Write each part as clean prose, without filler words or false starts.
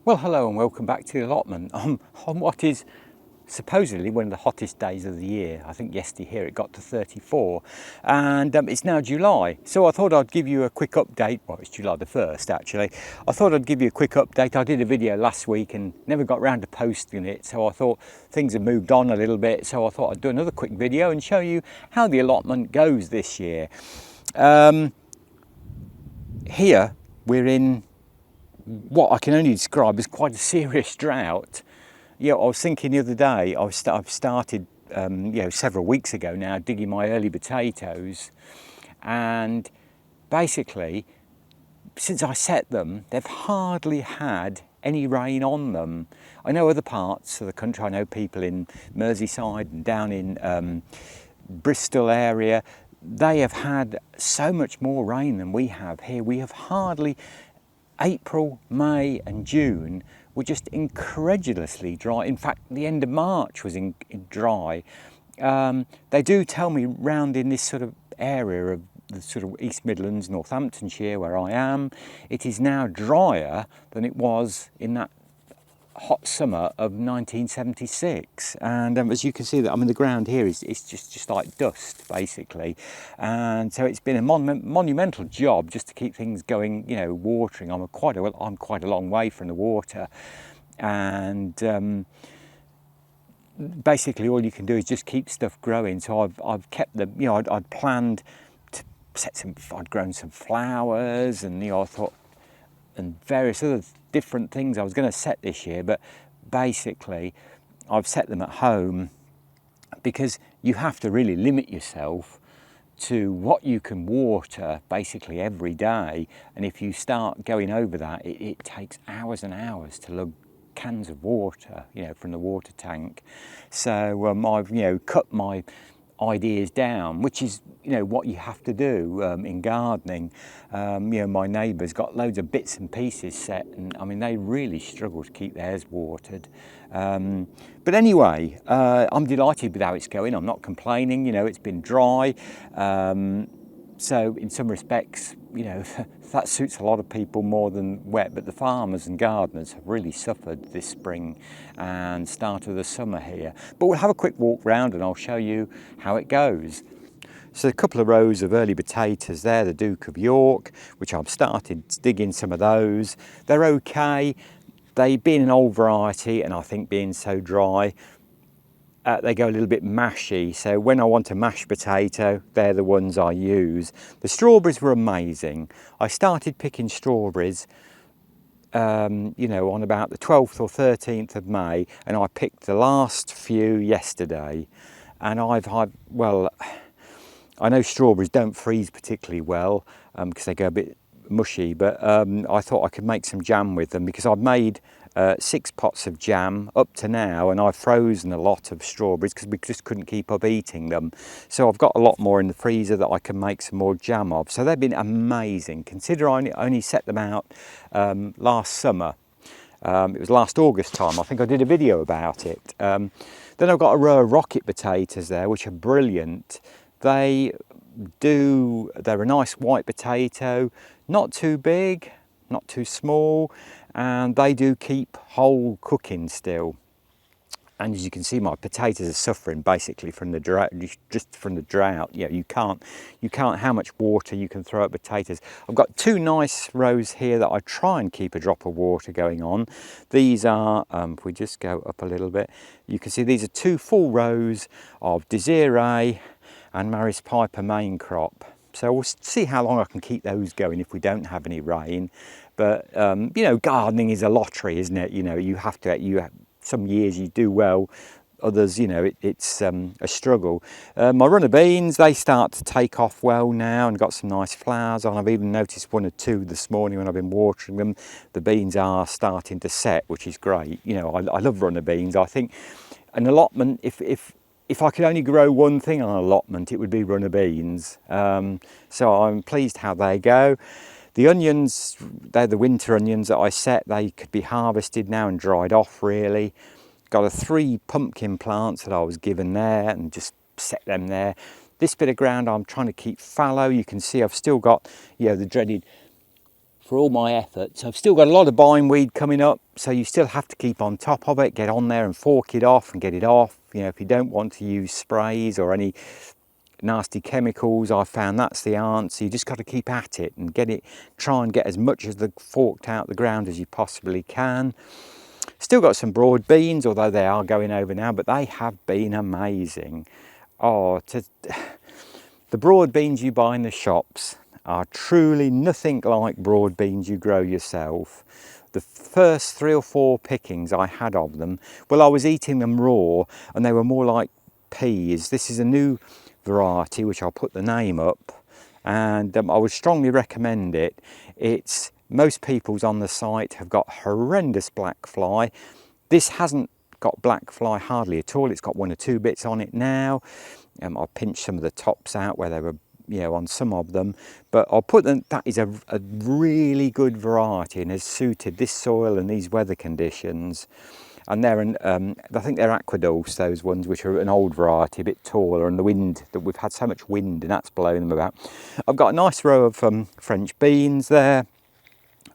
Well, hello and welcome back to the allotment on what is supposedly one of the hottest days of the year. I think yesterday here it got to 34 and it's now July. So I thought I'd give you a quick update. Well, it's July the 1st actually. I thought I'd give you a quick update. I did a video last week and never got round to posting it. So I thought things have moved on a little bit. So I thought I'd do another quick video and show you how the allotment goes this year. Here we're in what I can only describe as quite a serious drought. I was thinking the other day, I've started, several weeks ago now, digging my early potatoes, and basically, since I set them, they've hardly had any rain on them. I know other parts of the country, I know people in Merseyside and down in Bristol area, they have had so much more rain than we have here. We have hardly. April, May and June were just incredulously dry. In fact, the end of March was dry. They do tell me round in this sort of area of the sort of East Midlands, Northamptonshire, where I am, it is now drier than it was in that hot summer of 1976, and as you can see, that the ground here is just like dust basically, and so it's been a monumental job just to keep things going. Watering. I'm quite a long way from the water, and basically all you can do is just keep stuff growing. So I've kept them. I'd planned to I'd grown some flowers, and I thought, and various other different things I was going to set this year, but basically I've set them at home because you have to really limit yourself to what you can water basically every day, and if you start going over that, it takes hours and hours to lug cans of water from the water tank. So I've cut my ideas down, which is what you have to do in gardening. My neighbour's got loads of bits and pieces set, and they really struggle to keep theirs watered. But anyway, I'm delighted with how it's going. I'm not complaining. It's been dry, so in some respects, that suits a lot of people more than wet, but the farmers and gardeners have really suffered this spring and start of the summer here. But we'll have a quick walk round and I'll show you how it goes. So a couple of rows of early potatoes there, the Duke of York, which I've started digging some of those. They're okay. They being an old variety, and I think being so dry, they go a little bit mashy, so when I want a mashed potato, they're the ones I use. The strawberries were amazing. I started picking strawberries, on about the 12th or 13th of May, and I picked the last few yesterday. And I know strawberries don't freeze particularly well because they go a bit mushy, but I thought I could make some jam with them, because I've made 6 pots of jam up to now, and I've frozen a lot of strawberries because we just couldn't keep up eating them. So I've got a lot more in the freezer that I can make some more jam of. So they've been amazing. Consider I only set them out last summer. It was last August time. I think I did a video about it. Then I've got a row of rocket potatoes there, which are brilliant. They're a nice white potato, not too big, not too small, and they do keep whole cooking still. And as you can see, my potatoes are suffering basically from the drought, just from the drought. You can't how much water you can throw at potatoes. I've got 2 nice rows here that I try and keep a drop of water going on. These are, if we just go up a little bit, you can see these are 2 full rows of Desiree and Maris Piper main crop. So we'll see how long I can keep those going if we don't have any rain. But gardening is a lottery, isn't it? You have to. Some years you do well, others, it's a struggle. My runner beans, they start to take off well now and got some nice flowers on. I've even noticed 1 or 2 this morning when I've been watering them. The beans are starting to set, which is great. I love runner beans. I think an allotment, if I could only grow one thing on an allotment, it would be runner beans. So I'm pleased how they go. The onions, they're the winter onions that I set. They could be harvested now and dried off really. Got 3 pumpkin plants that I was given there and just set them there. This bit of ground I'm trying to keep fallow. You can see I've still got, the dreaded for all my efforts. I've still got a lot of bindweed coming up, so you still have to keep on top of it, get on there and fork it off and get it off. You know, if you don't want to use sprays or any nasty chemicals, I found that's the answer. You just got to keep at it and try and get as much as the forked out the ground as you possibly can. Still got some broad beans, although they are going over now, but they have been amazing. The broad beans you buy in the shops are truly nothing like broad beans you grow yourself. The first 3 or 4 pickings I had of them, well, I was eating them raw and they were more like peas. This is a new variety, which I'll put the name up, and I would strongly recommend it. Most people's on the site have got horrendous black fly. This hasn't got black fly hardly at all. It's got 1 or 2 bits on it now. I'll pinch some of the tops out where they were, you know, on some of them, but I'll put them, that is a really good variety and has suited this soil and these weather conditions. And I think they're Aquadulce, those ones, which are an old variety, a bit taller, and the wind, that we've had so much wind and that's blowing them about. I've got a nice row of French beans there,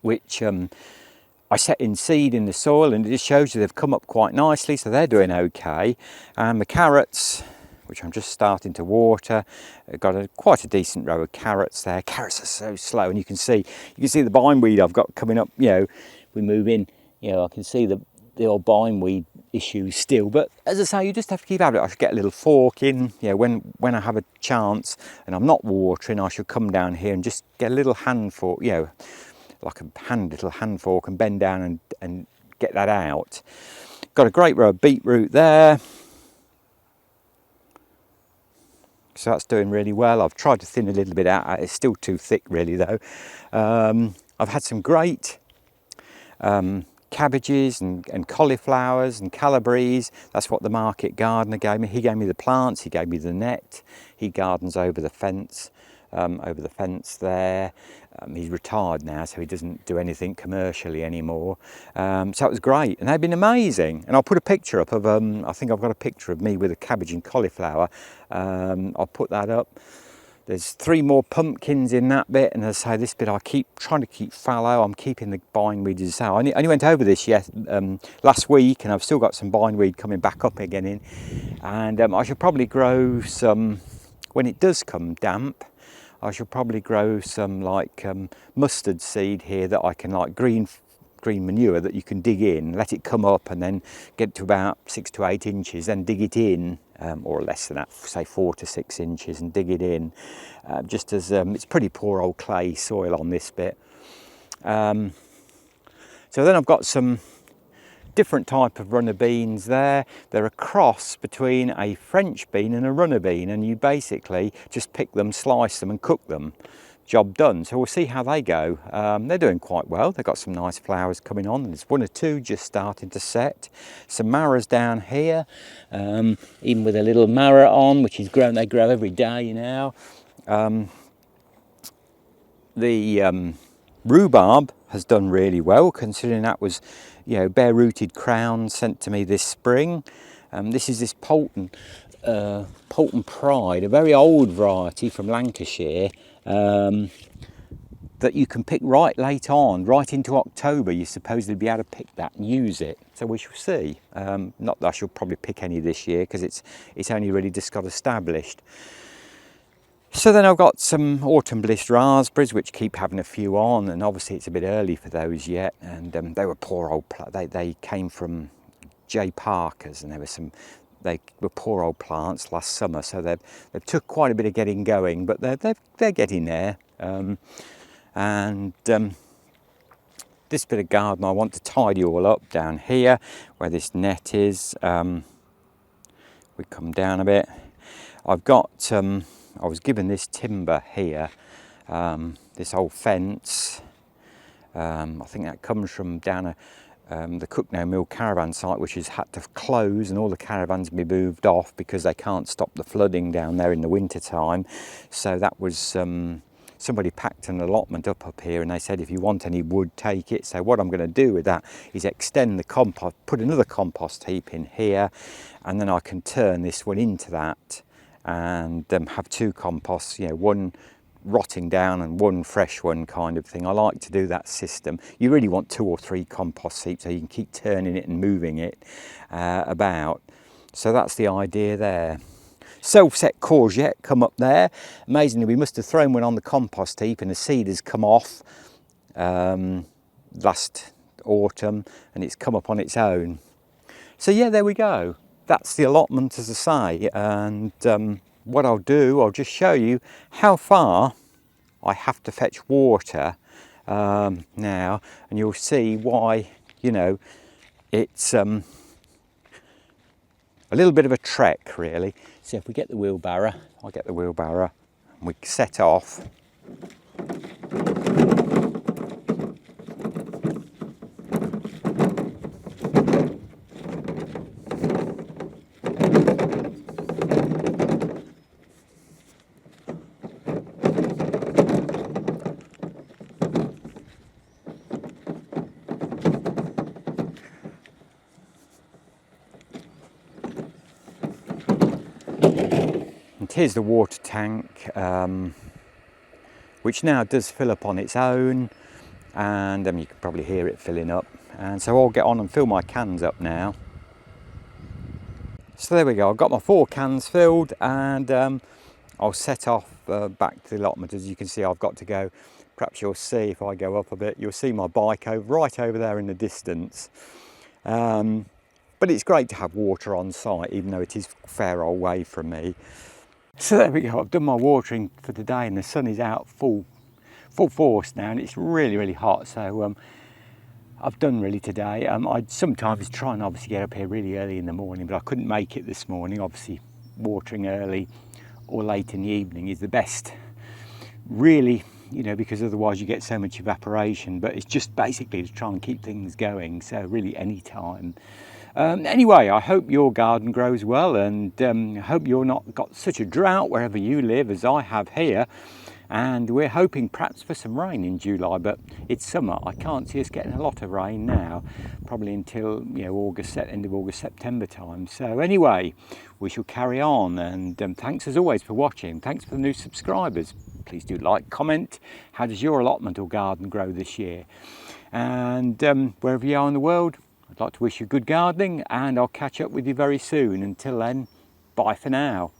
which I set in seed in the soil, and it just shows you they've come up quite nicely, so they're doing okay. And the carrots, which I'm just starting to water, I've got quite a decent row of carrots there. Carrots are so slow, and you can see the bindweed I've got coming up. You know, we move in, you know, I can see the old bindweed issues still, but as I say, you just have to keep at it. I should get a little fork in, you know, when I have a chance and I'm not watering, I should come down here and just get a little hand fork, you know, like a little hand fork, and bend down and get that out. Got a great row of beetroot there, so that's doing really well. I've tried to thin a little bit out. It's still too thick really though. I've had some great cabbages and cauliflowers and calabres. That's what the market gardener gave me. He gave me the plants, he gave me the net. He gardens over the fence there. He's retired now, so he doesn't do anything commercially anymore. So it was great, and they've been amazing. And I'll put a picture up of, I think I've got a picture of me with a cabbage and cauliflower. I'll put that up. There's 3 more pumpkins in that bit, and as I say, this bit I keep trying to keep fallow. I'm keeping the bindweed as I only went over this last week, and I've still got some bindweed coming back up again in. And I should probably grow some, when it does come damp, I should probably grow some like mustard seed here that I can, like green manure that you can dig in, let it come up and then get to about 6 to 8 inches, then dig it in, or less than that, say 4 to 6 inches, and dig it in, just as it's pretty poor old clay soil on this bit. So then I've got some different type of runner beans there. They're a cross between a French bean and a runner bean, and you basically just pick them, slice them and cook them. Job done. So we'll see how they go. They're doing quite well. They've got some nice flowers coming on. There's 1 or 2 just starting to set. Some marrows down here, even with a little marrow on, which is grown. They grow every day now. The rhubarb has done really well, considering that was, you know, bare-rooted crowns sent to me this spring. This is this Poulton Pride, a very old variety from Lancashire, that you can pick right late on, right into October. You're supposedly be able to pick that and use it. So we shall see. Not that I shall probably pick any this year, because it's only really just got established. So then I've got some autumn bliss raspberries, which keep having a few on, and obviously it's a bit early for those yet. And they were poor old, they came from J. Parker's, and they were poor old plants last summer, so they've took quite a bit of getting going, but they're getting there. This bit of garden I want to tidy all up down here where this net is. We come down a bit. I've got I was given this timber here, this old fence. I think that comes from down the Cooknow Mill caravan site, which has had to close, and all the caravans be moved off because they can't stop the flooding down there in the winter time. So that was somebody packed an allotment up here, and they said if you want any wood, take it. So what I'm going to do with that is extend the compost, put another compost heap in here, and then I can turn this one into that and have 2 composts, you know, one rotting down and one fresh one kind of thing. I like to do that system. You really want 2 or 3 compost heaps so you can keep turning it and moving it about. So that's the idea there. Self-set courgette come up there. Amazingly, we must have thrown one on the compost heap and the seed has come off last autumn and it's come up on its own. So yeah, there we go. That's the allotment, as I say, and what I'll do, I'll just show you how far I have to fetch water now, and you'll see why, you know, it's a little bit of a trek really. So if we get the wheelbarrow, I'll get the wheelbarrow and we set off. And here's the water tank, which now does fill up on its own, and you can probably hear it filling up. And so I'll get on and fill my cans up now. So there we go, I've got my 4 cans filled, and I'll set off back to the allotment. As you can see, I've got to go. Perhaps you'll see if I go up a bit, you'll see my bike right over there in the distance. But it's great to have water on site, even though it is a fair old way from me. So there we go, I've done my watering for today and the sun is out full force now and it's really, really hot. So I've done really today. I'd sometimes try and obviously get up here really early in the morning, but I couldn't make it this morning. Obviously watering early or late in the evening is the best, really, you know, because otherwise you get so much evaporation. But it's just basically to try and keep things going, so really any time. Anyway, I hope your garden grows well, and I hope you're not got such a drought wherever you live as I have here. And we're hoping perhaps for some rain in July, but it's summer. I can't see us getting a lot of rain now, probably until, you know, end of August, September time. So anyway, we shall carry on, and thanks as always for watching. Thanks for the new subscribers. Please do like, comment. How does your allotment or garden grow this year? And wherever you are in the world, I'd like to wish you good gardening, and I'll catch up with you very soon. Until then, bye for now.